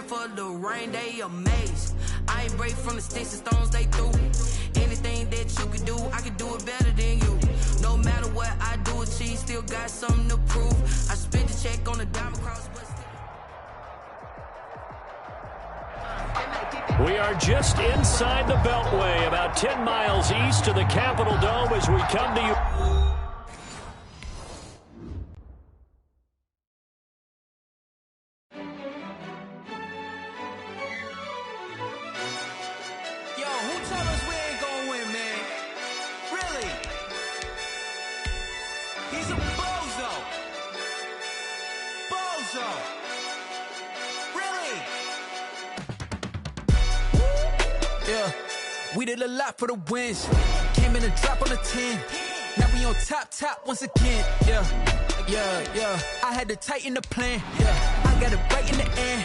for the rain, they amazed. I ain't break from the sticks and stones they threw. Anything that you can do, I can do it better than you. No matter what I do, achieve, still got something to prove. I spent the check on the diamond cross, but we are just inside the Beltway, about 10 miles east of the Capitol Dome as we come to you. We did a lot for the wins. Came in a drop on the 10. Now we on top once again. Yeah. I had to tighten the plan. Yeah, I got it right in the end.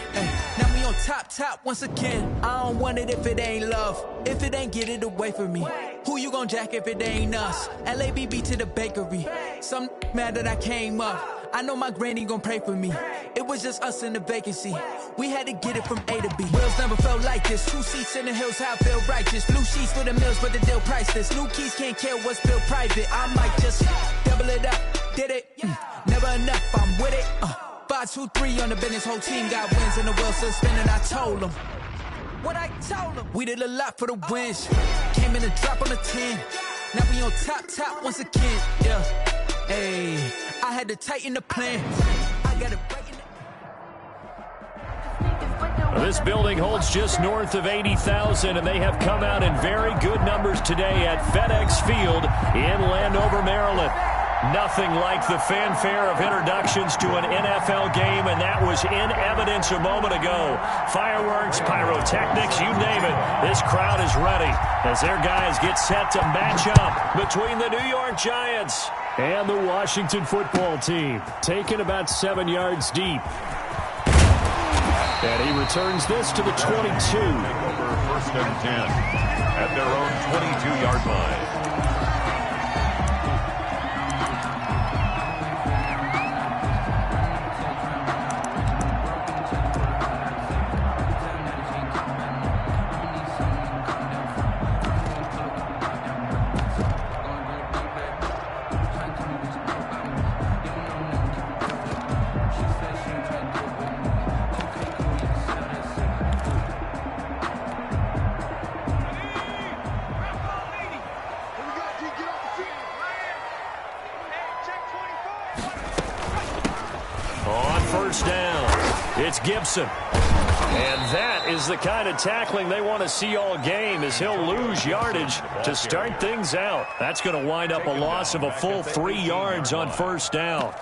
Now we on top once again. I don't want it if it ain't love. If it ain't, get it away from me. Who you gon' jack if it ain't us? LABB to the bakery. Some mad that I came up. I know my granny gon' pray for me. It was just us in the vacancy. We had to get it from A to B. Wheels never felt like this. 2 seats in the hills, how I feel righteous. Blue sheets for the mills, but the deal priceless. New keys can't care what's built private. I might just double it up. Did it? Never enough, I'm with it. 5, 2, 3 on the business. Whole team got wins and the wheels still spinning. I told them what I told them. We did a lot for the wins. Came in a drop on the 10. Now we on top once again. Yeah. Hey, I had to tighten the plan. I got it right in the... This building holds just north of 80,000, and they have come out in very good numbers today at FedEx Field in Landover, Maryland. Nothing like the fanfare of introductions to an NFL game, and that was in evidence a moment ago. Fireworks, pyrotechnics, you name it. This crowd is ready as their guys get set to match up between the New York Giants and the Washington football team. Taken about 7 yards deep. And he returns this to the 22. Over 1st and 10 at their own 22-yard line. It's Gibson. And that is the kind of tackling they want to see all game, as he'll lose yardage to start things out. That's going to wind up a loss of a full 3 yards on 1st down.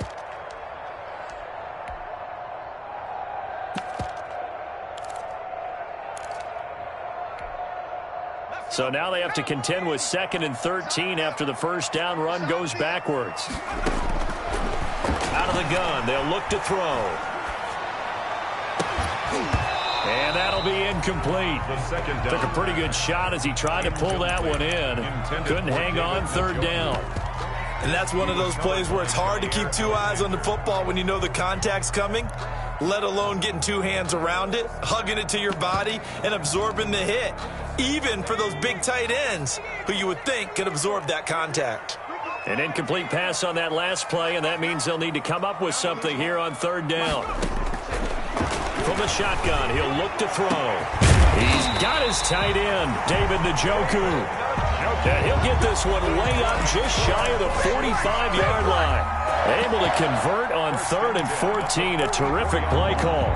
So now they have to contend with 2nd and 13 after the 1st down run goes backwards. Out of the gun, they'll look to throw. And that'll be incomplete. Took a pretty good shot as he tried to pull that one in. Couldn't hang on 3rd down. And that's one of those plays where it's hard to keep 2 eyes on the football when you know the contact's coming, let alone getting 2 hands around it, hugging it to your body, and absorbing the hit, even for those big tight ends who you would think could absorb that contact. An incomplete pass on that last play, and that means they'll need to come up with something here on 3rd down. From the shotgun, he'll look to throw. He's got his tight end, David Njoku. And he'll get this one way up just shy of the 45-yard line. Able to convert on 3rd and 14. A terrific play call.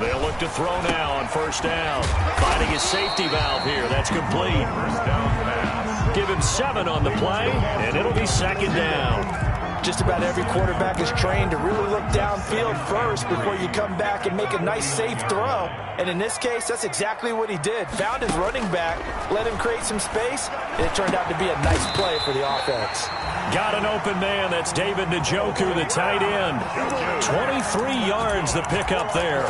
They'll look to throw now on 1st down. Finding his safety valve here. That's complete. 1st down pass. Give him 7 on the play, and it'll be 2nd down. Just about every quarterback is trained to really look downfield first before you come back and make a nice, safe throw. And in this case, that's exactly what he did. Found his running back, let him create some space, and it turned out to be a nice play for the offense. Got an open man. That's David Njoku, the tight end. 23 yards the pickup there.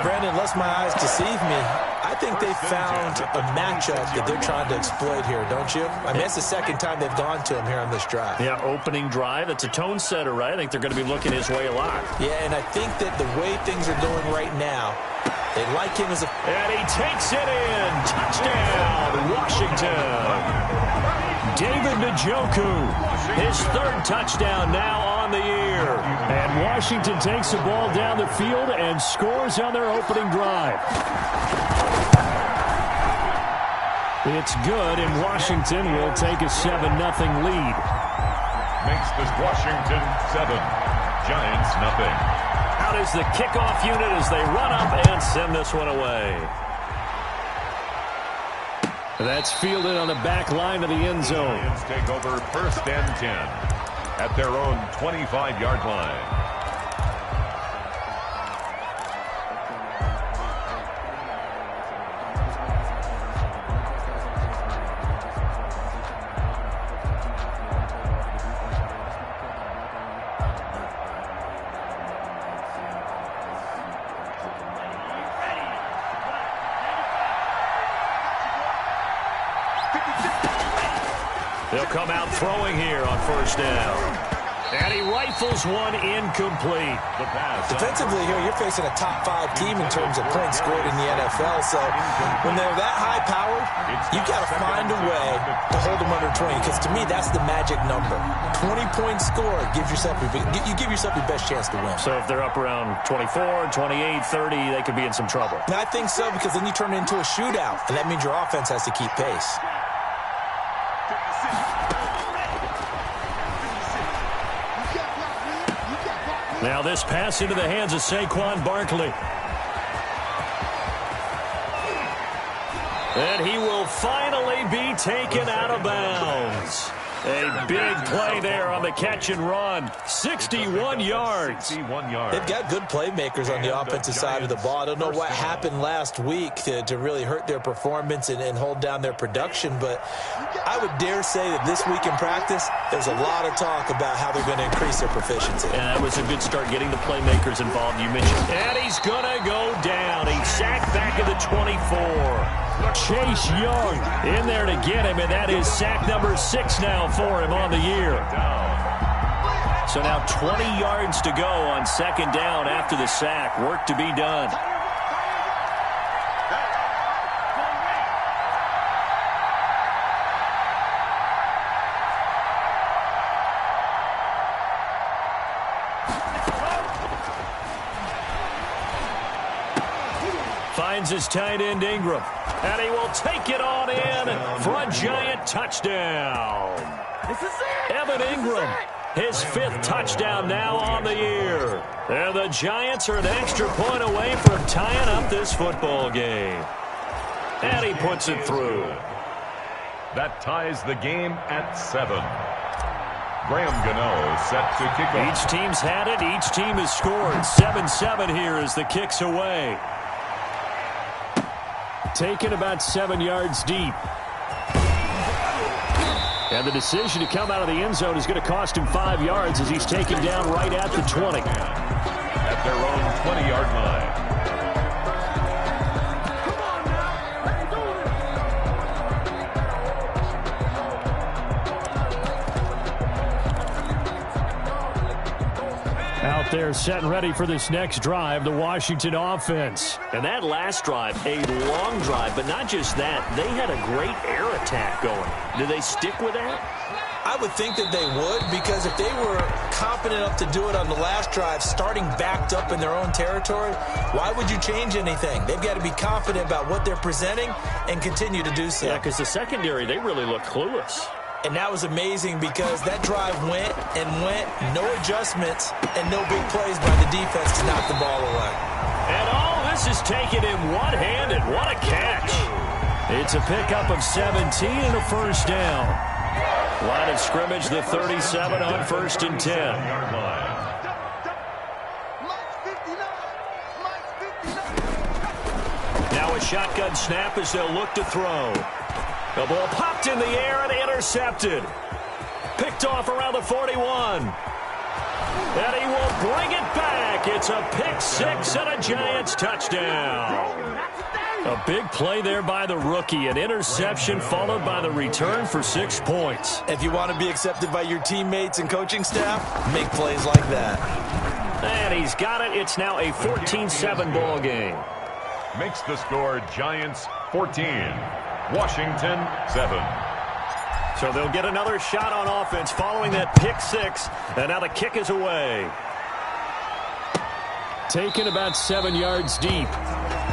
Brandon, lest my eyes deceive me, I think they found a matchup that they're trying to exploit here, don't you? I mean, that's the second time they've gone to him here on this drive. Yeah, opening drive. It's a tone setter, right? I think they're going to be looking his way a lot. Yeah, and I think that the way things are going right now, they like him as a... And he takes it in. Touchdown, Washington. David Njoku, his third touchdown now on the year. And Washington takes the ball down the field and scores on their opening drive. It's good, and Washington will take a 7-0 lead. Makes this Washington 7, Giants nothing. Out is the kickoff unit as they run up and send this one away. That's fielded on the back line of the end zone. Giants take over 1st and 10 at their own 25-yard line. They'll come out throwing here on 1st down. And he rifles one incomplete. The pass. Defensively here, you're facing a top 5 team in terms of points scored in the NFL. So when they're that high-powered, you got to find a way to hold them under 20. Because to me, that's the magic number. 20 points scored gives yourself you give yourself your best chance to win. So if they're up around 24, 28, 30, they could be in some trouble. And I think so, because then you turn it into a shootout, and that means your offense has to keep pace. Now this pass into the hands of Saquon Barkley. And he will finally be taken out of bounds. A big play there on the catch and run. 61 yards. 61 yards. They've got good playmakers on the offensive side of the ball. I don't know what happened last week to really hurt their performance and hold down their production, but I would dare say that this week in practice, there's a lot of talk about how they're going to increase their proficiency. And that was a good start getting the playmakers involved, you mentioned. And he's going to go down. He's sacked back at the 24. Chase Young in there to get him, and that is sack number 6 now for him on the year. So now 20 yards to go on 2nd down after the sack. Work to be done. Finds his tight end Ingram. And he will take it on in for a Giant touchdown. Evan Ingram, his 5th touchdown now on the year. And the Giants are an extra point away from tying up this football game. And he puts it through. That ties the game at 7. Graham Gano set to kick off. Each team's had it. Each team has scored. 7-7 here as the kick's away. Taken about 7 yards deep. And the decision to come out of the end zone is going to cost him 5 yards as he's taken down right at the 20. At their own 20-yard line. Out there set and ready for this next drive, the Washington offense. And that last drive, a long drive, but not just that. They had a great air attack going. Do they stick with that? I would think that they would, because if they were confident enough to do it on the last drive, starting backed up in their own territory, why would you change anything? They've got to be confident about what they're presenting and continue to do so. Yeah, because the secondary, they really look clueless. And that was amazing because that drive went and went, no adjustments, and no big plays by the defense to knock the ball away. And all this is taken in one-handed. What a catch. It's a pickup of 17 and a 1st down. Line of scrimmage, the 37 on 1st and 10. Now a shotgun snap as they'll look to throw. The ball popped in the air and intercepted. Picked off around the 41. And he will bring it back. It's a pick 6 and a Giants touchdown. A big play there by the rookie. An interception followed by the return for 6 points. If you want to be accepted by your teammates and coaching staff, make plays like that. And he's got it. It's now a 14-7 ball game. Makes the score Giants 14, Washington 7. So they'll get another shot on offense following that pick six. And now the kick is away. Taken about 7 yards deep.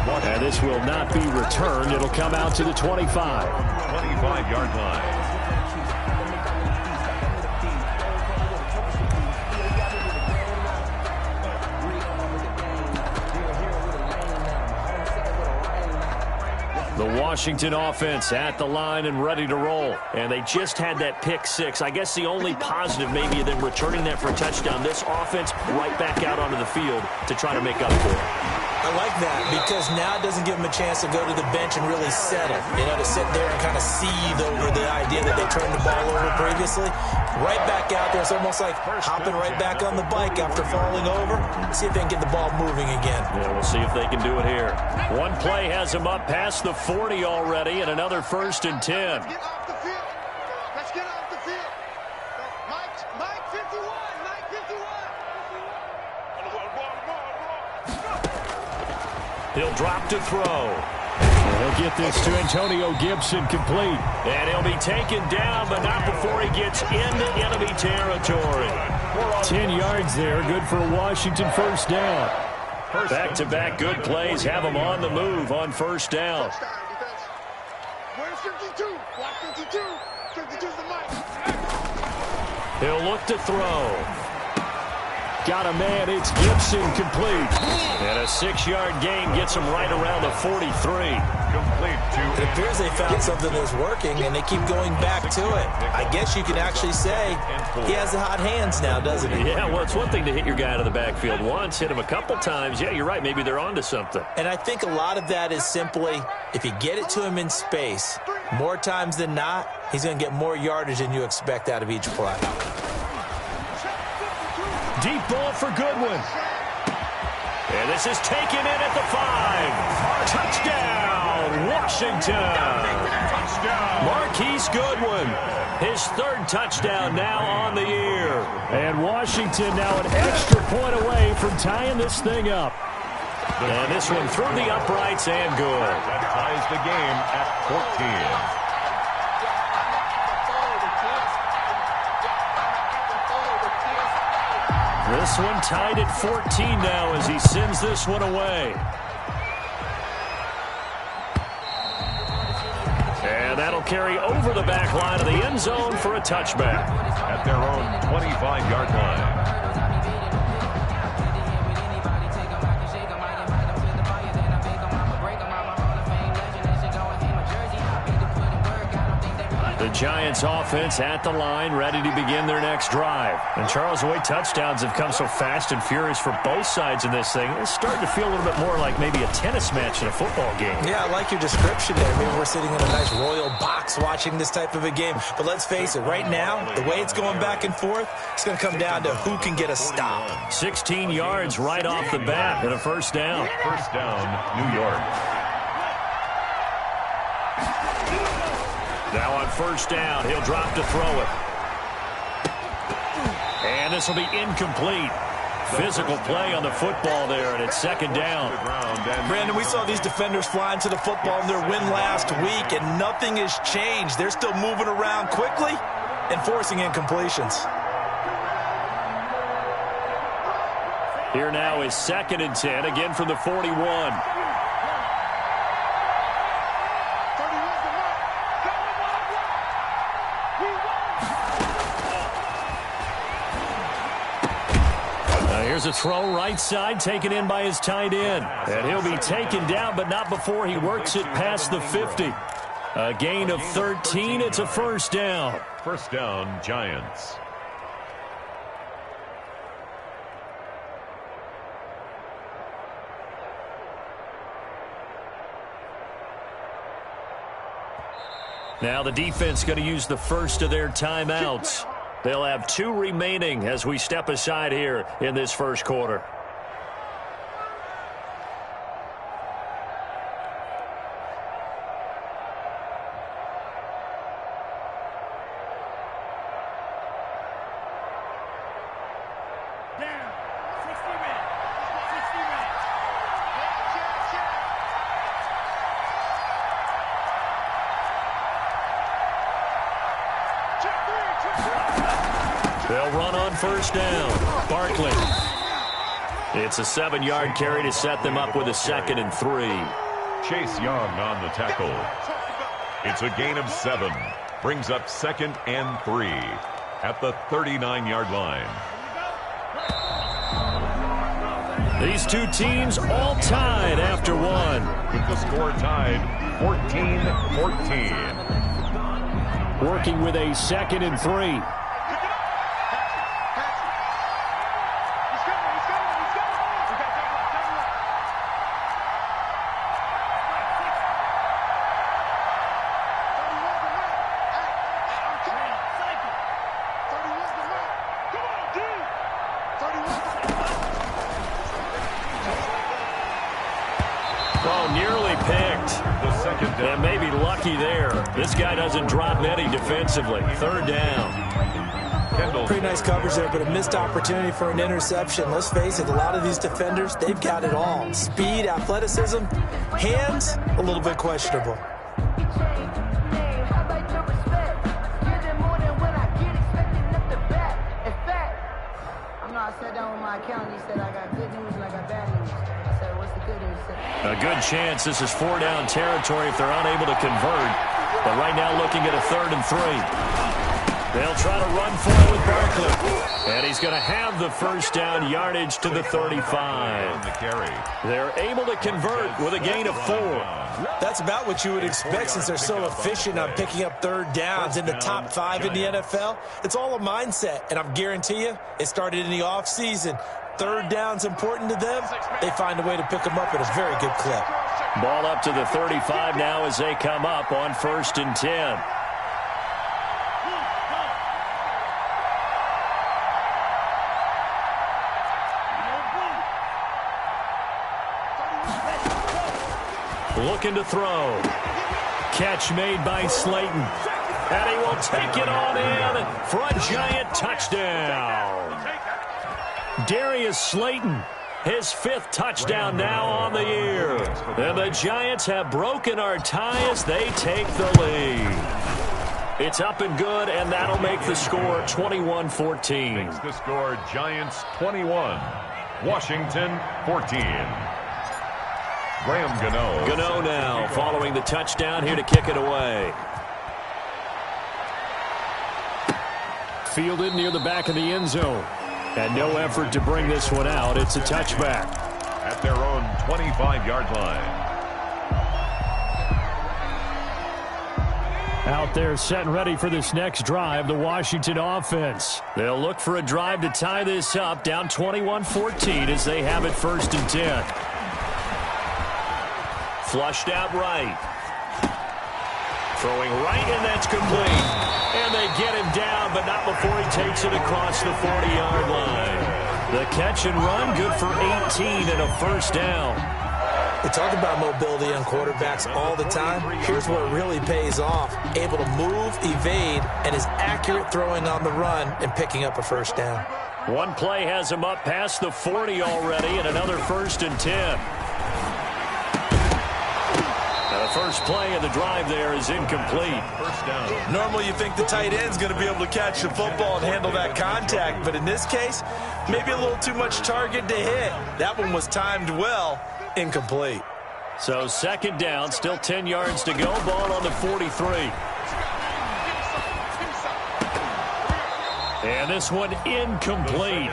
And this will not be returned. It'll come out to the 25. 25-yard line. The Washington offense at the line and ready to roll. And they just had that pick six. I guess the only positive maybe of them returning that for a touchdown. This offense right back out onto the field to try to make up for it. I like that because now it doesn't give them a chance to go to the bench and really settle. You know, to sit there and kind of seethe over the idea that they turned the ball over previously. Right back out there. It's almost like hopping right back on the bike after falling over. See if they can get the ball moving again. Yeah, we'll see if they can do it here. One play has them up past the 40 already, and another 1st and 10. Let's get off the field. Let's get off the field. Mike 51. Mike 51. He'll drop to throw. And he'll get this to Antonio Gibson complete. And he'll be taken down, but not before he gets into enemy territory. 10 yards there. Good for a Washington first down. Back-to-back good plays have him on the move on first down. Where's 52? Block 52. 52's the Mike. He'll look to throw. Got a man, it's Gibson complete. And a 6-yard gain gets him right around the 43. Complete to... It appears they found something that's working, and they keep going back to it. I guess you can actually say he has the hot hands now, doesn't he? Yeah, well, it's one thing to hit your guy out of the backfield once, hit him a couple times. Yeah, you're right, maybe they're onto something. And I think a lot of that is simply, if you get it to him in space, more times than not, he's going to get more yardage than you expect out of each play. Deep ball for Goodwin. And this is taken in at the 5. Touchdown, Washington. Marquise Goodwin, his 3rd touchdown now on the year. And Washington now an extra point away from tying this thing up. And this one through the uprights and good. That ties the game at 14. This one tied at 14 now as he sends this one away. And that'll carry over the back line of the end zone for a touchback. At their own 25-yard line. The Giants offense at the line, ready to begin their next drive. And Charles, the way touchdowns have come so fast and furious for both sides in this thing, it's starting to feel a little bit more like maybe a tennis match in a football game. Yeah, I like your description there. Maybe we're sitting in a nice royal box watching this type of a game. But let's face it, right now, the way it's going back and forth, it's going to come down to who can get a stop. 16 yards right off the bat and a first down. First down, New York. Now on first down, he'll drop to throw it. And this will be incomplete. Physical play on the football there, and it's 2nd down. Brandon, we saw these defenders flying to the football in their win last week, and nothing has changed. They're still moving around quickly and forcing incompletions. Here now is 2nd and 10, again from the 41. Here's a throw right side, taken in by his tight end. And he'll be taken down, but not before he works it past the 50. A gain of 13. It's a first down. First down, Giants. Now the defense going to use the first of their timeouts. They'll have 2 remaining as we step aside here in this first quarter. They'll run on first down. Barkley. It's a 7-yard carry to set them up with a 2nd and 3. Chase Young on the tackle. It's a gain of 7. Brings up 2nd and 3 at the 39-yard line. These two teams all tied after one. With the score tied 14-14. Working with a 2nd and 3. And maybe lucky there. This guy doesn't drop many defensively. 3rd down. Pretty nice coverage there, but a missed opportunity for an interception. Let's face it, a lot of these defenders, they've got it all. Speed, athleticism, hands, a little bit questionable. I sat down with my accountant. He said, I got good news and I got bad news. I said, what's the good news? A good chance this is 4-down territory if they're unable to convert. But right now looking at a 3rd and 3. They'll try to run for it with Barkley. And he's going to have the first down yardage to the 35. They're able to convert with a gain of 4. That's about what you would expect since they're so efficient on picking up 3rd downs in the top 5 in the NFL. It's all a mindset, and I'm guarantee you it started in the offseason. 3rd down's important to them. They find a way to pick them up at a very good clip. Ball up to the 35 now as they come up on 1st and 10. Looking to throw. Catch made by Slayton. And he will take it on in for a Giant touchdown. Darius Slayton, his 5th touchdown now on the year. And the Giants have broken our tie as they take the lead. It's up and good, and that'll make the score 21-14. Makes the score Giants 21, Washington 14. Graham Gano. Gano now following the touchdown here to kick it away. Fielded near the back of the end zone. And no effort to bring this one out. It's a touchback. At their own 25-yard line. Out there set and ready for this next drive, the Washington offense. They'll look for a drive to tie this up, down 21-14 as they have it 1st and 10. Flushed out right. Throwing right, and that's complete. And they get him down, but not before he takes it across the 40-yard line. The catch and run, good for 18 and a 1st down. We talk about mobility on quarterbacks all the time. Here's where it really pays off. Able to move, evade, and is accurate throwing on the run and picking up a 1st down. One play has him up past the 40 already, and another 1st and 10. The first play of the drive there is incomplete. 1st down. Normally you think the tight end's going to be able to catch the football and handle that contact, but in this case, maybe a little too much target to hit. That one was timed well. Incomplete. So 2nd down, still 10 yards to go. Ball on the 43. And this one incomplete.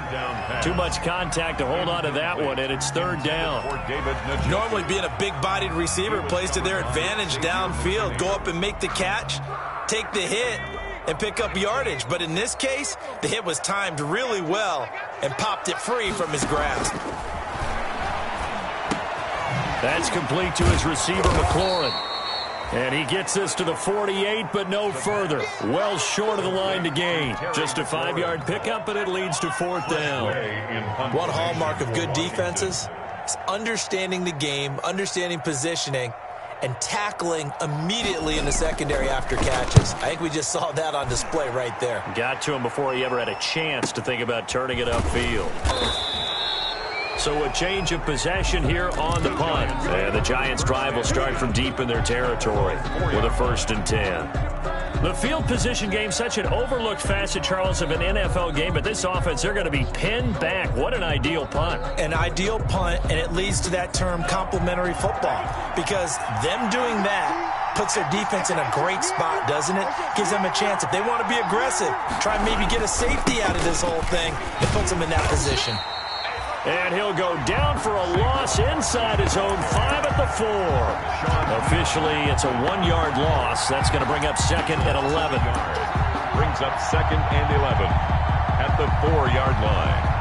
Too much contact to hold on to that one, and it's 3rd down. Normally being a big-bodied receiver plays to their advantage downfield. Go up and make the catch, take the hit, and pick up yardage. But in this case, the hit was timed really well and popped it free from his grasp. That's complete to his receiver, McLaurin. And he gets this to the 48, but no further. Well short of the line to gain. Just a 5-yard pickup, and it leads to 4th down. One hallmark of good defenses is understanding the game, understanding positioning, and tackling immediately in the secondary after catches. I think we just saw that on display right there. Got to him before he ever had a chance to think about turning it upfield. So a change of possession here on the punt. And the Giants' drive will start from deep in their territory with a 1st and 10. The field position game, such an overlooked facet, Charles, of an NFL game, but this offense, they're going to be pinned back. What an ideal punt. An ideal punt, and it leads to that term complementary football, because them doing that puts their defense in a great spot, doesn't it? Gives them a chance. If they want to be aggressive, try and maybe get a safety out of this whole thing, it puts them in that position. And he'll go down for a loss inside his own 5 at the 4. Officially, it's a 1-yard loss. That's going to bring up 2nd and 11. Brings up 2nd and 11 at the 4-yard line.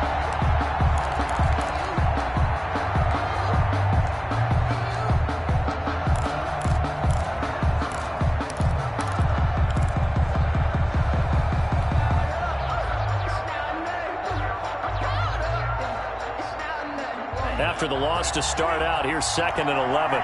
After the loss to start out, here's 2nd and 11.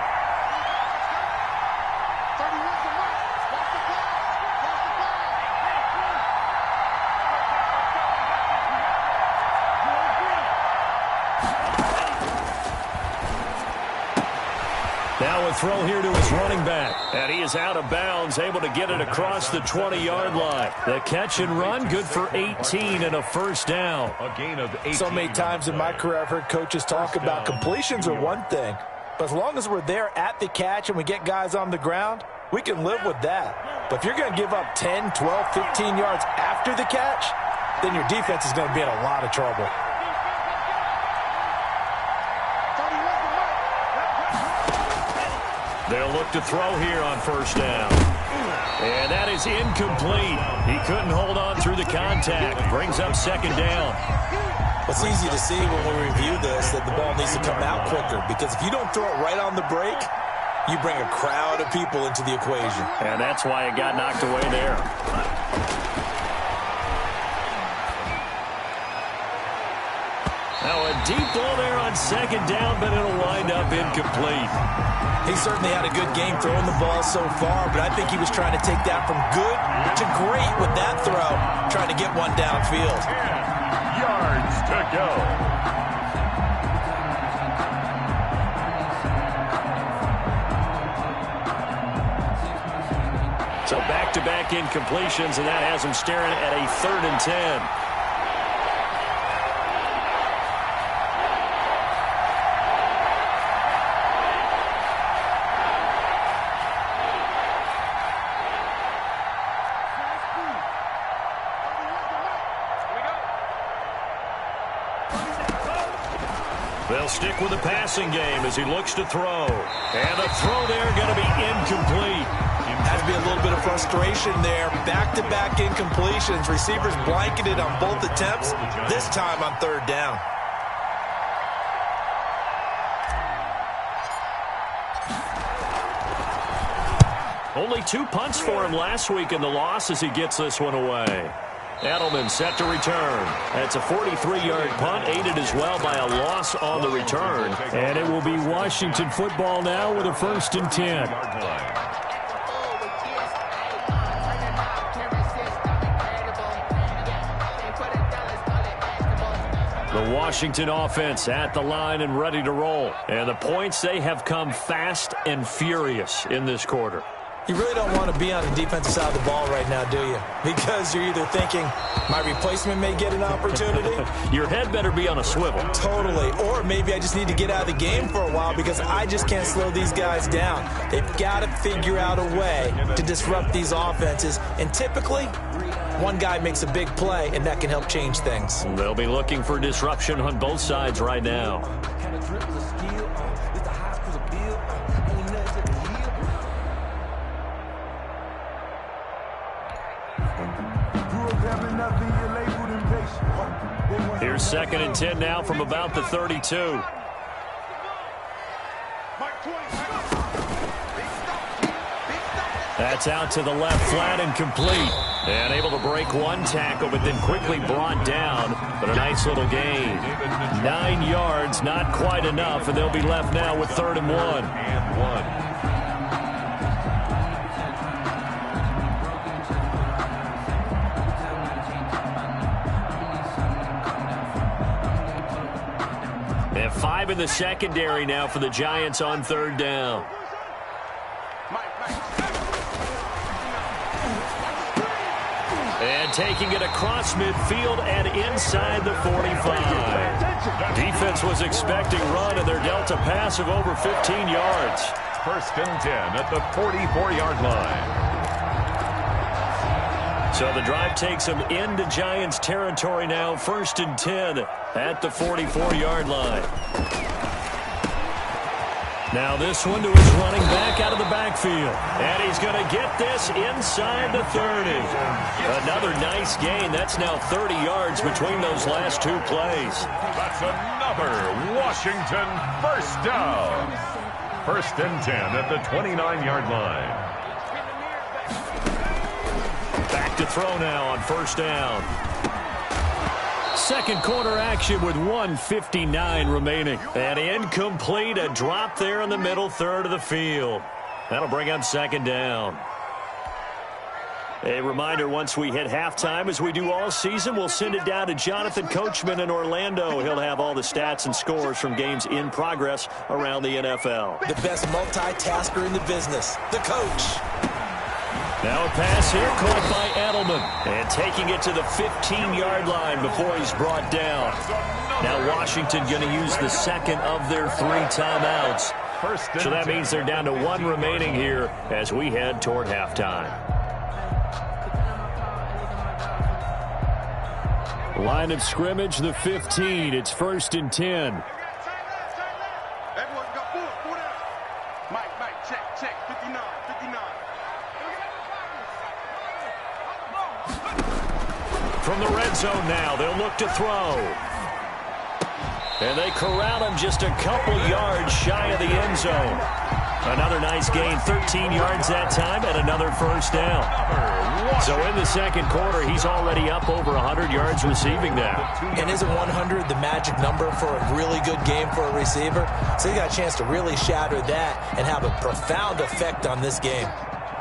Now a throw here to his running back. And he is out of bounds, able to get it across the 20-yard line. The catch and run, good for 18 and a first down. A gain of 18. So many times in my career I've heard coaches talk about completions are one thing, but as long as we're there at the catch and we get guys on the ground, we can live with that. But if you're going to give up 10, 12, 15 yards after the catch, then your defense is going to be in a lot of trouble. They'll look to throw here on first down. And that is incomplete. He couldn't hold on through the contact. Brings up 2nd down. It's easy to see when we review this that the ball needs to come out quicker, because if you don't throw it right on the break, you bring a crowd of people into the equation. And that's why it got knocked away there. Now a deep ball there on 2nd down, but it'll wind up incomplete. He certainly had a good game throwing the ball so far, but I think he was trying to take that from good to great with that throw, trying to get one downfield. 10 yards to go. So back-to-back incompletions, and that has him staring at a 3rd and 10. They'll stick with the passing game as he looks to throw. And the throw there going to be incomplete. Has to be a little bit of frustration there. Back-to-back incompletions. Receivers blanketed on both attempts, this time on 3rd down. Only 2 punts for him last week in the loss as he gets this one away. Edelman set to return. That's a 43-yard punt, aided as well by a loss on the return. And it will be Washington football now with a 1st and 10. The Washington offense at the line and ready to roll. And the points, they have come fast and furious in this quarter. You really don't want to be on the defensive side of the ball right now, do you? Because you're either thinking, my replacement may get an opportunity. Your head better be on a swivel. Totally. Or maybe I just need to get out of the game for a while because I just can't slow these guys down. They've got to figure out a way to disrupt these offenses. And typically, one guy makes a big play, and that can help change things. They'll be looking for disruption on both sides right now. Here's 2nd and 10 now from about the 32. That's out to the left, flat and complete. And able to break one tackle, but then quickly brought down. But a nice little gain. 9 yards, not quite enough, and they'll be left now with 3rd and 1. And 5 in the secondary now for the Giants on 3rd down. And taking it across midfield and inside the 45. Defense was expecting run, and they're dealt a pass of over 15 yards. 1st and 10 at the 44-yard line. So the drive takes them into Giants territory now. 1st and 10 at the 44-yard line. Now this one to his running back out of the backfield. And he's going to get this inside the 30. Another nice gain. That's now 30 yards between those last two plays. That's another Washington first down. 1st and 10 at the 29-yard line. Back to throw now on 1st down. Second quarter action with 1:59 remaining. And incomplete, a drop there in the middle third of the field. That'll bring up 2nd down. A reminder, once we hit halftime, as we do all season, we'll send it down to Jonathan Coachman in Orlando. He'll have all the stats and scores from games in progress around the NFL. The best multitasker in the business, the coach. Now a pass here caught by Edelman. And taking it to the 15-yard line before he's brought down. Now Washington going to use the second of their 3 timeouts. So that means they're down to 1 remaining here as we head toward halftime. Line of scrimmage, the 15. It's 1st and 10. From the red zone now, they'll look to throw. And they corral him just a couple yards shy of the end zone. Another nice gain, 13 yards that time, and another 1st down. So in the second quarter, he's already up over 100 yards receiving now. And isn't 100 the magic number for a really good game for a receiver? So he got a chance to really shatter that and have a profound effect on this game.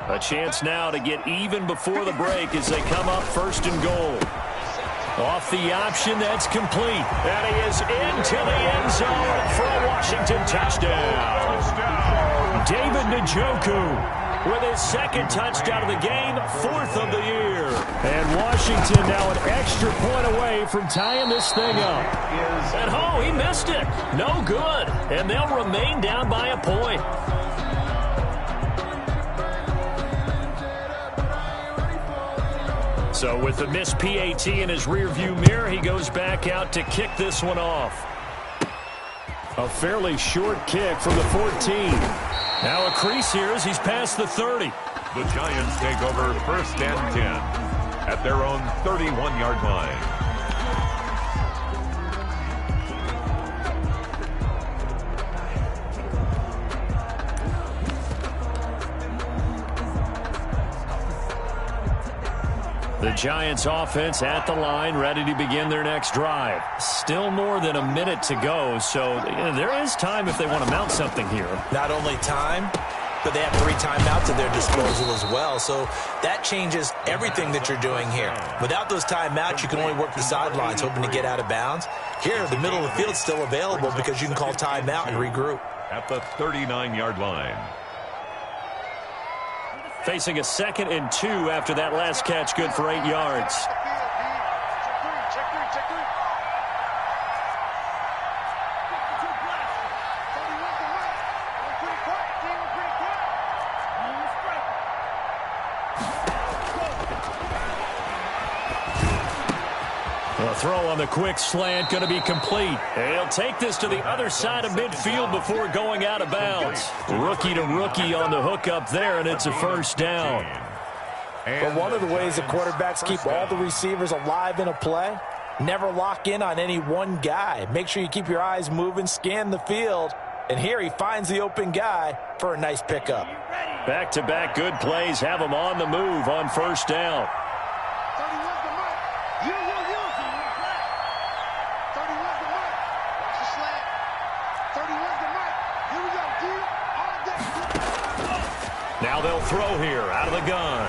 A chance now to get even before the break as they come up 1st and goal. Off the option, that's complete. And he is into the end zone for a Washington touchdown. David Njoku with his 2nd touchdown of the game, 4th of the year. And Washington now an extra point away from tying this thing up. And oh, he missed it. No good. And they'll remain down by a point. So with the missed PAT in his rearview mirror, he goes back out to kick this one off. A fairly short kick from the 14. Now a crease here as he's past the 30. The Giants take over 1st and 10 at their own 31-yard line. The Giants offense at the line, ready to begin their next drive. Still more than a minute to go, so there is time if they want to mount something here. Not only time, but they have 3 timeouts at their disposal as well, so that changes everything that you're doing here. Without those timeouts, you can only work the sidelines, hoping to get out of bounds. Here, the middle of the field is still available because you can call timeout and regroup. At the 39-yard line. Facing a 2nd and 2 after that last catch, good for 8 yards. A throw on the quick slant going to be complete. And he'll take this to the other side of midfield before going out of bounds. Rookie to rookie on the hook up there, and it's a 1st down. But one of the ways that quarterbacks keep all the receivers alive in a play, never lock in on any one guy. Make sure you keep your eyes moving, scan the field. And here he finds the open guy for a nice pickup. Back-to-back good plays have him on the move on 1st down. Now they'll throw here out of the gun.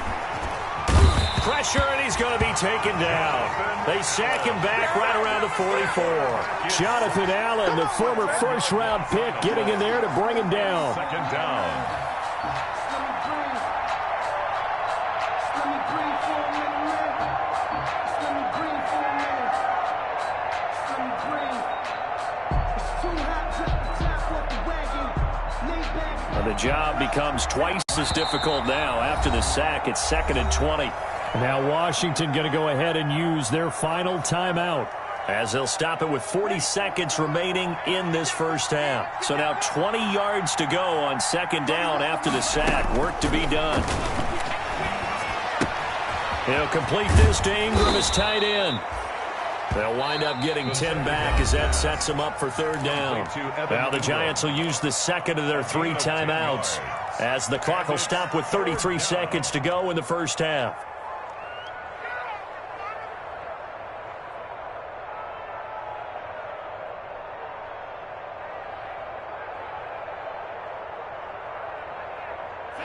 Pressure, and he's going to be taken down. They sack him back right around the 44. Jonathan Allen, the former first-round pick, getting in there to bring him down. 2nd down. And the job becomes twice as difficult now. After the sack, it's 2nd and 20. Now Washington going to go ahead and use their final timeout, as they'll stop it with 40 seconds remaining in this first half. So now 20 yards to go on 2nd down after the sack. Work to be done. He'll complete this to Ingram as tight end. They'll wind up getting 10 back as that sets them up for 3rd down. Now the Giants will use the 2nd of their 3 timeouts as the clock will stop with 33 seconds to go in the first half.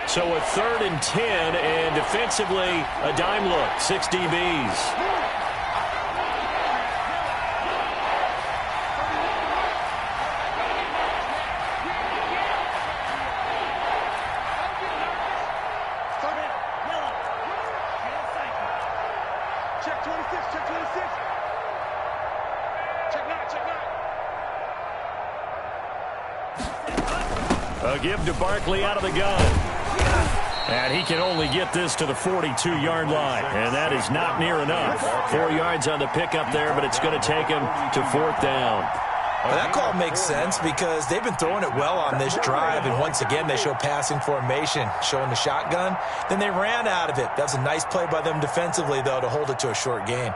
So a 3rd and 10, and defensively, a dime look, 6 DBs. Check 26, check 26. Check 9, check 9. A give to Barkley out of the gun. And he can only get this to the 42-yard line. And that is not near enough. 4 yards on the pickup there, but it's going to take him to 4th down. Well, that call makes sense because they've been throwing it well on this drive, and once again they show passing formation, showing the shotgun. Then they ran out of it. That was a nice play by them defensively, though, to hold it to a short gain.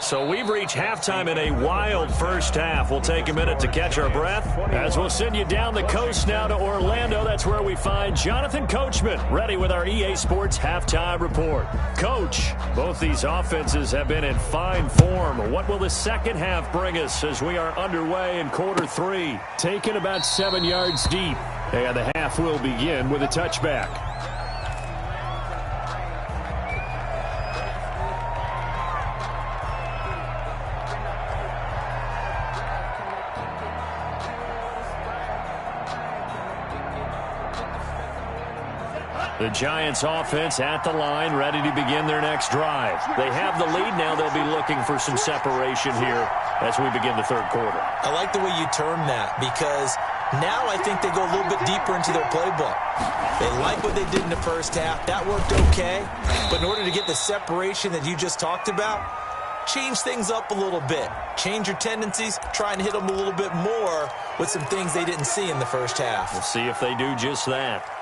So we've reached halftime in a wild first half. We'll take a minute to catch our breath as we'll send you down the coast now to Orlando. That's where we find Jonathan Coachman ready with our EA Sports Halftime Report. Coach, both these offenses have been in fine form. What will the second half bring us as we are underway in quarter 3? taken about 7 yards deep. And the half will begin with a touchback. The Giants offense at the line, ready to begin their next drive. They have the lead now. They'll be looking for some separation here as we begin the 3rd quarter. I like the way you term that because now I think they go a little bit deeper into their playbook. They like what they did in the first half. That worked okay. But in order to get the separation that you just talked about, change things up a little bit. Change your tendencies. Try and hit them a little bit more with some things they didn't see in the first half. We'll see if they do just that.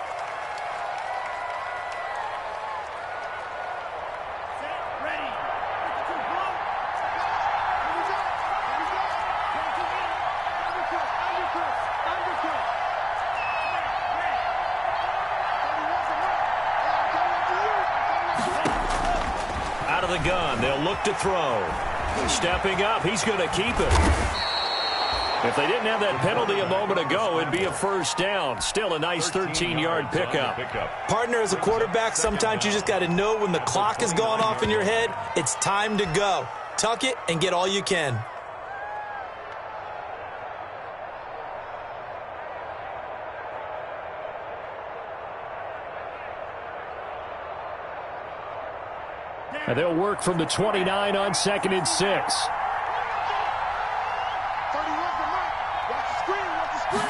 Out of the gun, they'll look to throw. Stepping up, he's going to keep it. If they didn't have that penalty a moment ago, it'd be a first down. Still a nice 13-yard pickup. Partner, as a quarterback, sometimes you just got to know when the clock has gone off in your head, it's time to go. Tuck it and get all you can. And they'll work from the 29 on 2nd and 6. 31's the mark. Watch the screen, watch the screen.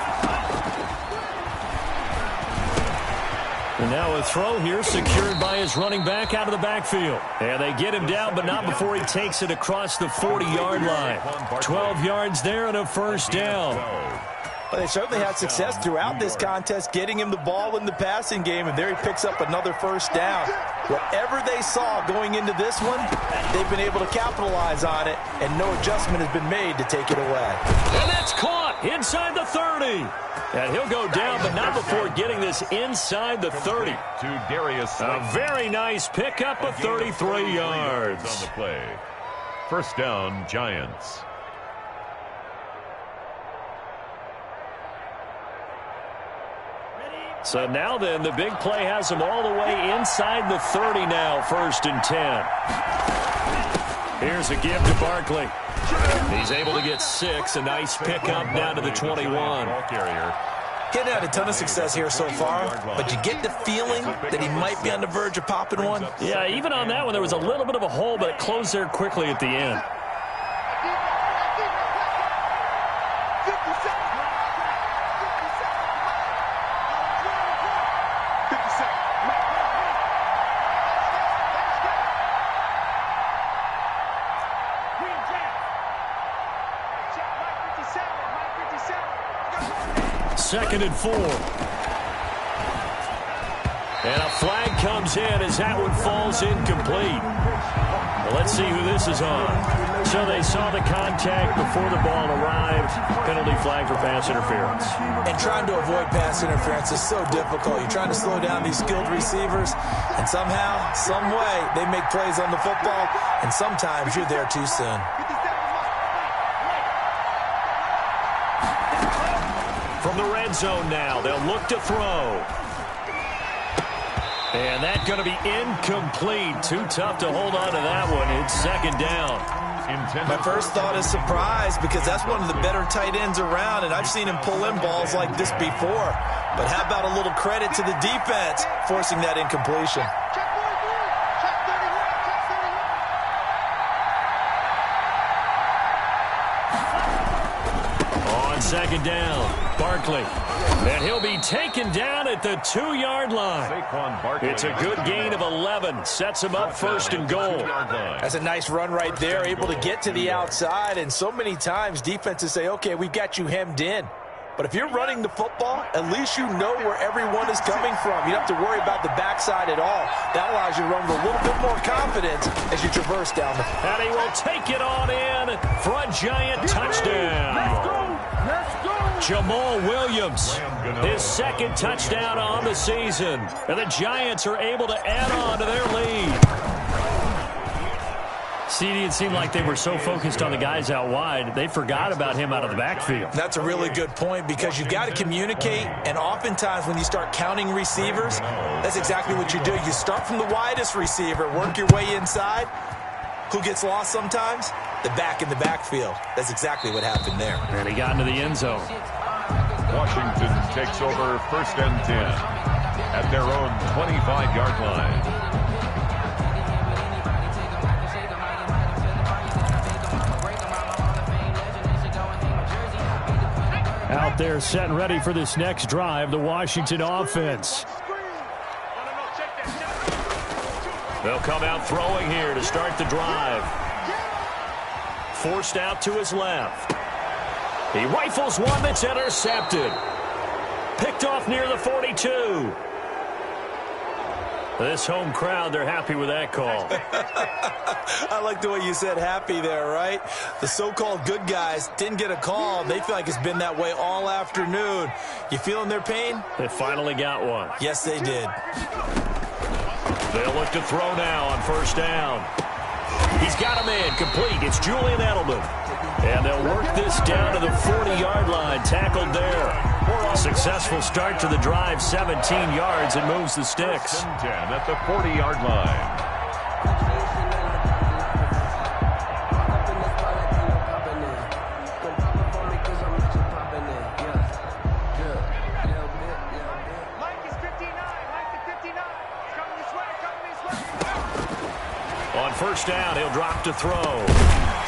And now a throw here secured by his running back out of the backfield. And they get him down, but not before he takes it across the 40-yard line. 12 yards there and a first down. Well, they certainly had success throughout this contest getting him the ball in the passing game, and there he picks up another first down. Whatever they saw going into this one, they've been able to capitalize on it, and no adjustment has been made to take it away. And that's caught inside the 30. And he'll go down, but not before getting this inside the 30. To Darius. A very nice pickup of 33 yards. On the play. First down, Giants. So now then, the big play has him all the way inside the 30 now, 1st and 10. Here's a give to Barkley. He's able to get 6, a nice pickup down to the 21. Ball carrier. He hasn't had a ton of success here so far, but you get the feeling that he might be on the verge of popping one. Yeah, even on that one, there was a little bit of a hole, but it closed there quickly at the end. Second and 4. And a flag comes in as that one falls incomplete. Well, let's see who this is on. So they saw the contact before the ball arrived. Penalty flag for pass interference. And trying to avoid pass interference is so difficult. You're trying to slow down these skilled receivers, and somehow, some way, they make plays on the football, and sometimes you're there too soon. From the red zone now, they'll look to throw. And that's going to be incomplete. Too tough to hold on to that one. It's second down. My first thought is surprise, because that's one of the better tight ends around, and I've seen him pull in balls like this before. But how about a little credit to the defense forcing that incompletion? On second down, Barkley. And he'll be taken down at the 2-yard line. It's a good gain of 11. Sets him up first and goal. That's a nice run right there, able to get to the outside. And so many times defenses say, okay, we've got you hemmed in. But if you're running the football, at least you know where everyone is coming from. You don't have to worry about the backside at all. That allows you to run with a little bit more confidence as you traverse down the field. And he will take it on in for a giant touchdown. Let's go! Jamal Williams, his second touchdown on the season. And the Giants are able to add on to their lead. CD, it seemed like they were so focused on the guys out wide, they forgot about him out of the backfield. That's a really good point, because you've got to communicate, and oftentimes when you start counting receivers, that's exactly what you do. You start from the widest receiver, work your way inside. Who gets lost sometimes? The back in the backfield. That's exactly what happened there. And he got into the end zone. Washington takes over first and 10 at their own 25-yard line. Out there set and ready for this next drive, the Washington offense. They'll come out throwing here to start the drive. Forced out to his left. He rifles one that's intercepted. Picked off near the 42. This home crowd, they're happy with that call. I like the way you said happy there, right? The so-called good guys didn't get a call. They feel like it's been that way all afternoon. You feeling their pain? They finally got one. Yes, they did. They'll look to throw now on first down. He's got him in, complete. It's Julian Edelman. And they'll work this down to the 40-yard line, tackled there. Successful start to the drive, 17 yards, and moves the sticks. 10 at the 40-yard line. On first down, he'll drop to throw.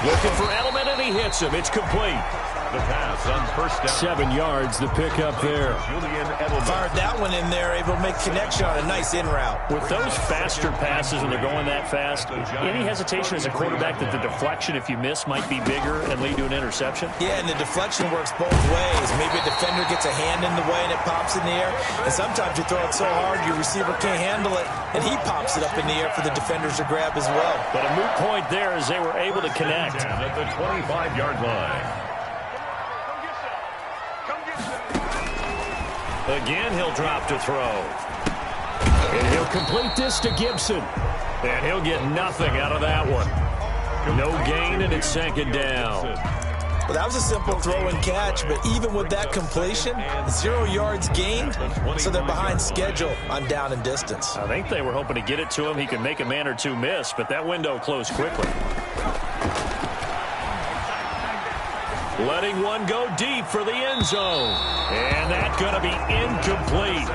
Looking for Edelman, and he hits him. It's complete. The pass on first down. 7 yards, the pickup there. Julian Edelman. Fired that one in there, able to make connection on a nice in route. With those faster passes when they're going that fast, any hesitation as a quarterback that the deflection, if you miss, might be bigger and lead to an interception? Yeah, and the deflection works both ways. Maybe a defender gets a hand in the way and it pops in the air. And sometimes you throw it so hard your receiver can't handle it, and he pops it up in the air for the defenders to grab as well. But a moot point there as they were able to connect. At the 25-yard line. Again, he'll drop to throw. And he'll complete this to Gibson. And he'll get nothing out of that one. No gain, and it's second down. Well, that was a simple throw and catch, but even with that completion, 0 yards gained, so they're behind schedule on down and distance. I think they were hoping to get it to him. He could make a man or two miss, but that window closed quickly. Letting one go deep for the end zone. And that going to be incomplete.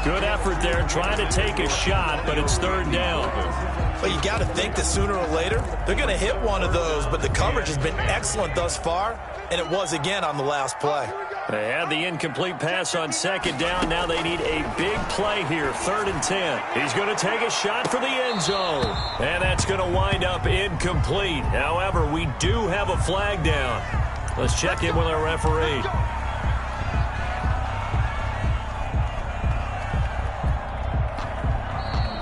Good effort there trying to take a shot, but it's third down. Well, you got to think that sooner or later they're going to hit one of those, but the coverage has been excellent thus far, and it was again on the last play. They had the incomplete pass on second down. Now they need a big play here, 3rd and 10. He's going to take a shot for the end zone, and that's going to wind up incomplete. However, we do have a flag down. Let's check in with our referee.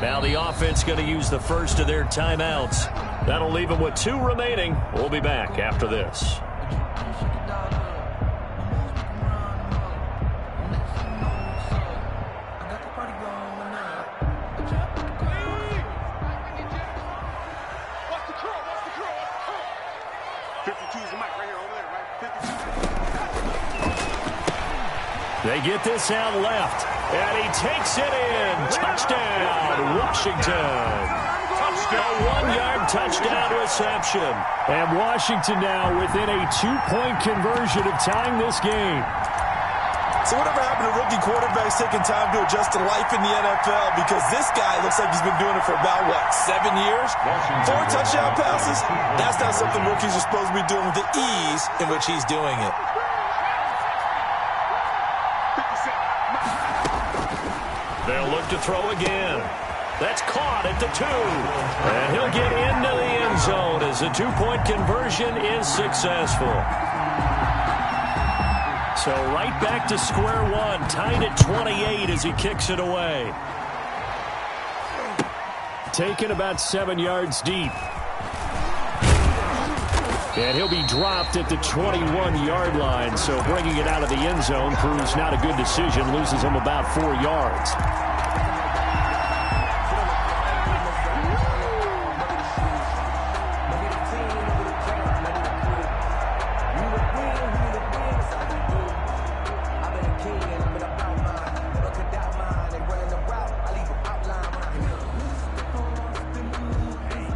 Now the offense going to use the first of their timeouts. That'll leave them with 2 remaining. We'll be back after this. They get this out left, and he takes it in. Touchdown, Washington. Touchdown. A 1-yard touchdown reception. And Washington now within a 2-point conversion of tying this game. So whatever happened to rookie quarterbacks taking time to adjust to life in the NFL? Because this guy looks like he's been doing it for about, 7 years? 4 touchdown passes? That's not something rookies are supposed to be doing with the ease in which he's doing it. They'll look to throw again. That's caught at the 2. And he'll get into the end zone as the 2-point conversion is successful. So right back to square one, tied at 28 as he kicks it away. Taken about 7 yards deep. And he'll be dropped at the 21-yard line, so bringing it out of the end zone proves not a good decision, loses him about 4 yards.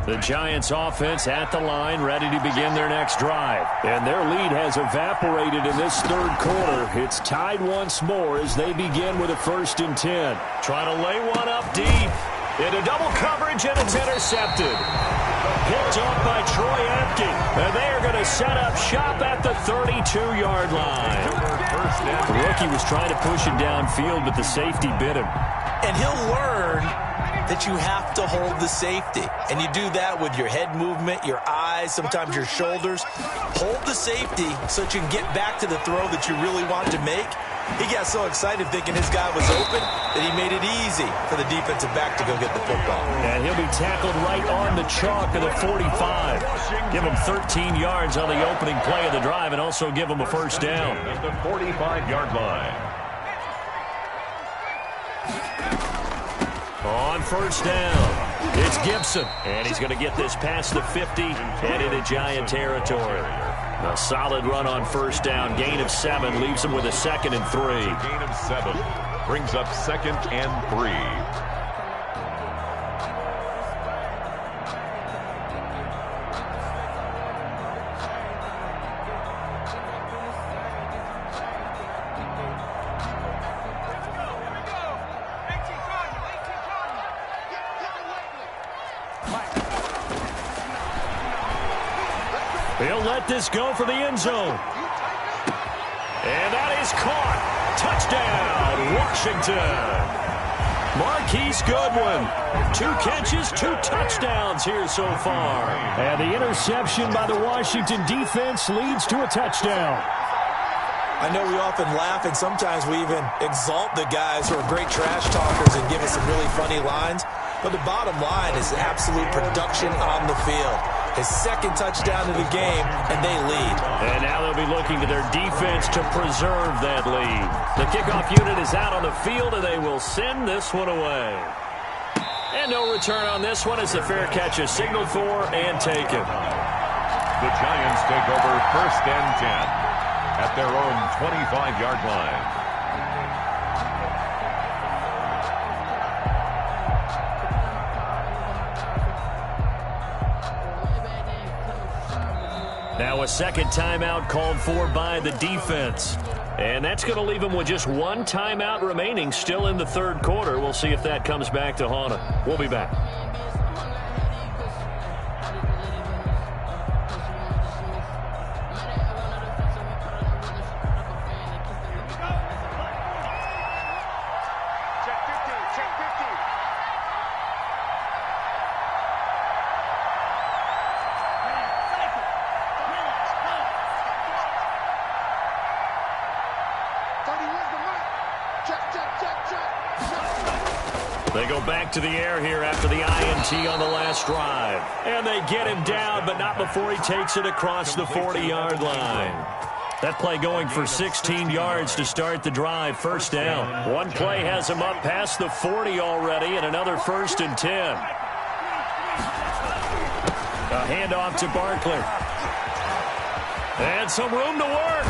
The Giants offense at the line, ready to begin their next drive. And their lead has evaporated in this third quarter. It's tied once more as they begin with a 1st and 10. Trying to lay one up deep. Into double coverage, and it's intercepted. Picked off by Troy Apke. And they are going to set up shop at the 32-yard line. The rookie was trying to push it downfield, but the safety bit him. And he'll learn that you have to hold the safety. And you do that with your head movement, your eyes, sometimes your shoulders. Hold the safety so that you can get back to the throw that you really want to make. He got so excited thinking his guy was open that he made it easy for the defensive back to go get the football. And he'll be tackled right on the chalk of the 45. Give him 13 yards on the opening play of the drive and also give him a 1st down. At the 45-yard line. On 1st down, it's Gibson. And he's going to get this past the 50 and into Giant territory. A solid run on 1st down. Gain of 7 leaves him with a 2nd and 3. Gain of 7 brings up 2nd and 3. He'll let this go for the end zone. And that is caught. Touchdown, Washington. Marquise Goodwin. 2 catches, 2 touchdowns here so far. And the interception by the Washington defense leads to a touchdown. I know we often laugh, and sometimes we even exalt the guys who are great trash talkers and give us some really funny lines. But the bottom line is absolute production on the field. His 2nd touchdown of the game, and they lead. And now they'll be looking to their defense to preserve that lead. The kickoff unit is out on the field, and they will send this one away. And no return on this one as the fair catch is signaled for and taken. The Giants take over 1st and 10 at their own 25-yard line. Now a 2nd timeout called for by the defense. And that's going to leave him with just one timeout remaining still in the third quarter. We'll see if that comes back to haunt him. We'll be back. They go back to the air here after the INT on the last drive. And they get him down, but not before he takes it across the 40-yard line. That play going for 16 yards to start the drive. First down. One play has him up past the 40 already, and another 1st and 10. A handoff to Barkley. And some room to work.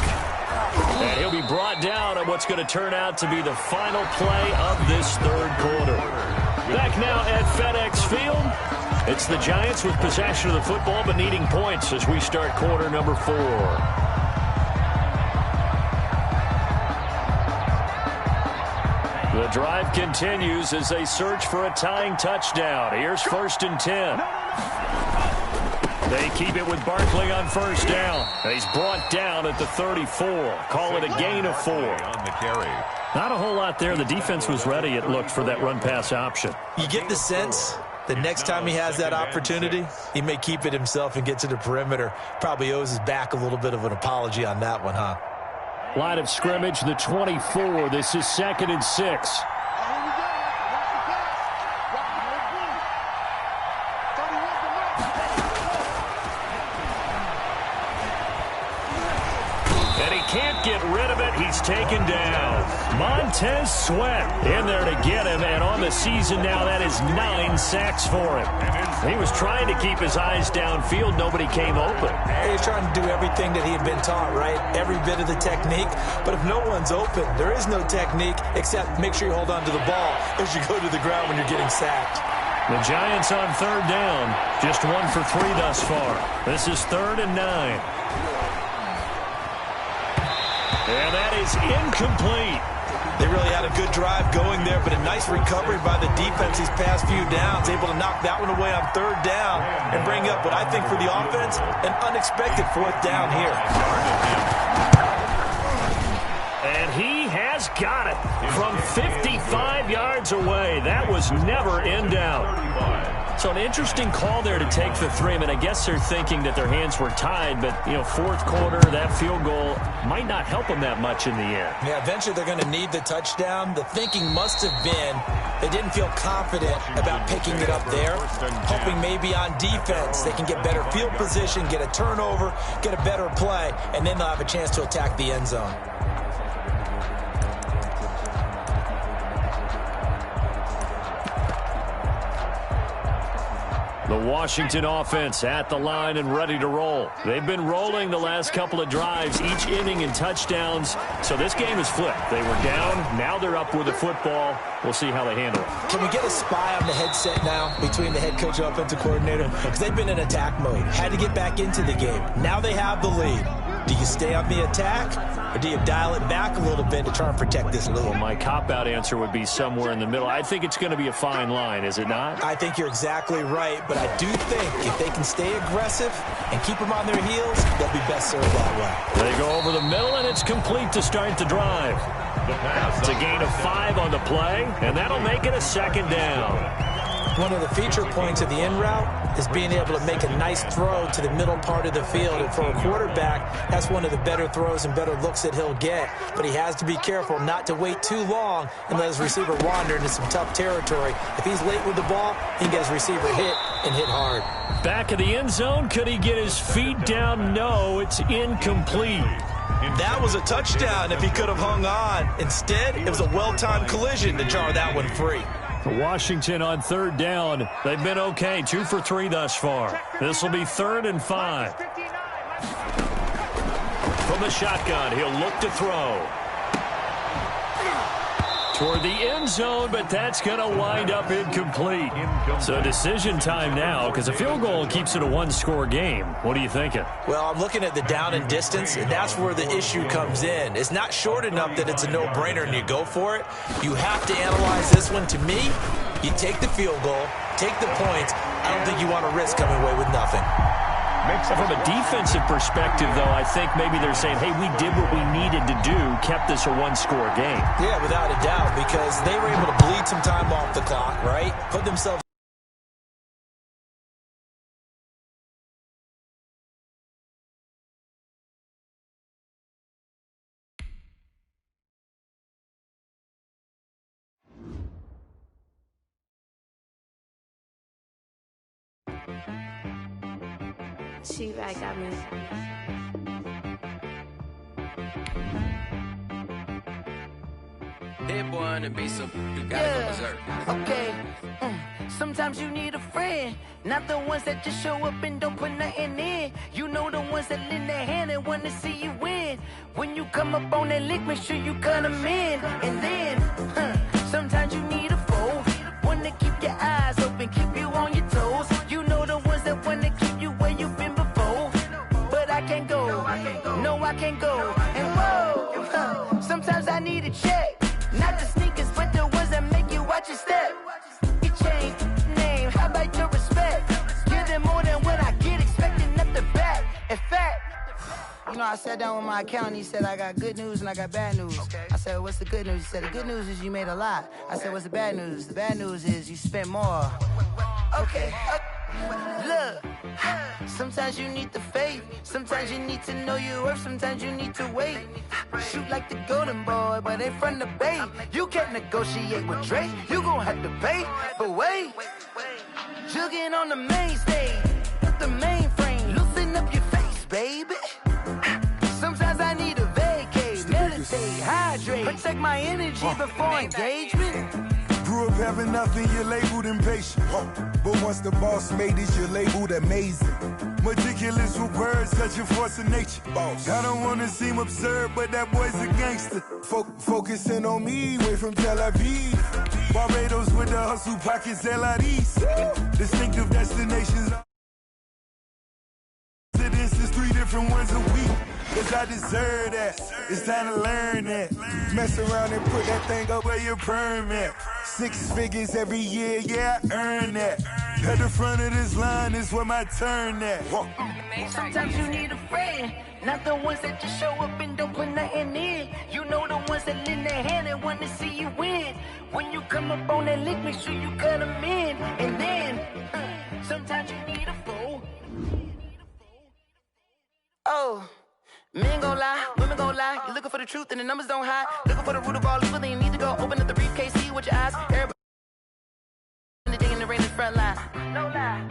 And he'll be brought down on what's going to turn out to be the final play of this third quarter. Back now at FedEx Field. It's the Giants with possession of the football but needing points as we start quarter number 4. The drive continues as they search for a tying touchdown. Here's 1st and 10. They keep it with Barkley on first down. He's brought down at the 34. Call it a gain of 4. On the carry. Not a whole lot there. The defense was ready, it looked, for that run-pass option. You get the sense that next time he has that opportunity, he may keep it himself and get to the perimeter. Probably owes his back a little bit of an apology on that one, huh? Line of scrimmage, the 24. This is 2nd and 6. Can't get rid of it. He's taken down. Montez Sweat in there to get him, and on the season now, that is 9 sacks for him. He was trying to keep his eyes downfield. Nobody came open. He's trying to do everything that he had been taught, right? Every bit of the technique. But if no one's open, there is no technique except make sure you hold on to the ball as you go to the ground when you're getting sacked. The Giants on third down. Just 1 for 3 thus far. This is 3rd and 9. And that is incomplete. They really had a good drive going there, but a nice recovery by the defense these past few downs. Able to knock that one away on third down and bring up what I think for the offense, an unexpected 4th down here. And he has got it from 55 yards away. That was never in doubt. So an interesting call there to take the 3. I mean, I guess they're thinking that their hands were tied, but, you know, 4th quarter, that field goal might not help them that much in the end. Yeah, eventually they're going to need the touchdown. The thinking must have been they didn't feel confident about picking it up there, hoping maybe on defense they can get better field position, get a turnover, get a better play, and then they'll have a chance to attack the end zone. The Washington offense at the line and ready to roll. They've been rolling the last couple of drives, each inning in touchdowns. So this game is flipped. They were down. Now they're up with the football. We'll see how they handle it. Can we get a spy on the headset now between the head coach and offensive coordinator? Because they've been in attack mode. Had to get back into the game. Now they have the lead. Do you stay on the attack, or do you dial it back a little bit to try and protect this lead? Well, my cop-out answer would be somewhere in the middle. I think it's going to be a fine line, is it not? I think you're exactly right, but I do think if they can stay aggressive and keep them on their heels, they'll be best served that way. They go over the middle, and it's complete to start the drive. It's a gain of 5 on the play, and that'll make it a 2nd down. One of the feature points of the in route is being able to make a nice throw to the middle part of the field. And for a quarterback, that's one of the better throws and better looks that he'll get. But he has to be careful not to wait too long and let his receiver wander into some tough territory. If he's late with the ball, he can get his receiver hit and hit hard. Back of the end zone, could he get his feet down? No, it's incomplete. That was a touchdown if he could have hung on. Instead, it was a well-timed collision to jar that one free. Washington on third down. They've been okay, 2 for 3 thus far. This will be 3rd and 5. From the shotgun, he'll look to throw. toward the end zone, but that's going to wind up incomplete. So decision time now, because a field goal keeps it a one-score game. What are you thinking? Well, I'm looking at the down and distance, and that's where the issue comes in. It's not short enough that it's a no-brainer and you go for it. You have to analyze this one. To me, you take the field goal, take the points. I don't think you want to risk coming away with nothing. From a defensive perspective, though, I think maybe they're saying, hey, we did what we needed to do, kept this a one-score game. Yeah, without a doubt, because they were able to bleed some time off the clock, right? Put themselves. She back got me. Hit boy and be some, you gotta go berserk. Okay. Sometimes you need a friend, not the ones that just show up and don't put nothing in. You know the ones that lend their hand and want to see you win. When you come up on that lick, make sure you cut them in. And then, sometimes you need a foe, one to keep your eyes open, keep you on your toes. You know the ones that want to keep you where you've been before. But I can't go, no I can't go. And whoa, sometimes I need a check. Not the sneakers, but the ones that make you watch your step. You change name, how about your respect? Give them more than what I get, expecting nothing back. In fact, you know, I sat down with my accountant, he said, I got good news and I got bad news. I said, what's the good news? He said, the good news is you made a lot. I said, what's the bad news? The bad news is you spent more. Okay. Look, sometimes you need the faith, sometimes you need to know your worth, sometimes you need to wait. Shoot like the golden boy, but they from the bay. You can't negotiate with Drake, you gon' have to pay. But wait, jugging on the main stage, the mainframe, loosen up your face, baby. Sometimes I need a vacate, meditate, hydrate, protect my energy before engagement. Grew up having nothing, you're labeled impatient. But once the boss made it, you're labeled amazing. Meticulous with words, such a force of nature. I don't want to seem absurd, but that boy's a gangster. Focusing on me, way from Tel Aviv. Barbados with the hustle pockets, LIDs. Distinctive destinations. This is 3 different ones a week. Cause I deserve that. It's time to learn that. Mess around and put that thing up where your permit. 6 figures every year, yeah, I earn that. At the front of this line is where my turn at. Sometimes you need a friend, not the ones that just show up and don't put nothing in. You know the ones that lend their hand and want to see you win. When you come up on that lick, make sure you cut them in. And then, sometimes you need a foe. Oh. Men gon' lie, women gon' lie. You're looking for the truth and the numbers don't hide. Looking for the root of all evil, then you need to go open up the briefcase, see with your eyes. Everybody in the day in the rain is front line. No lie.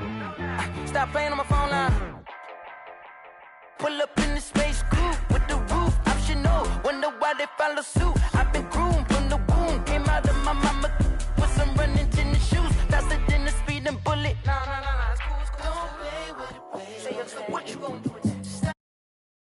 Stop playing on my phone line. Pull up in the space coupe with the roof optional. Wonder why they follow suit.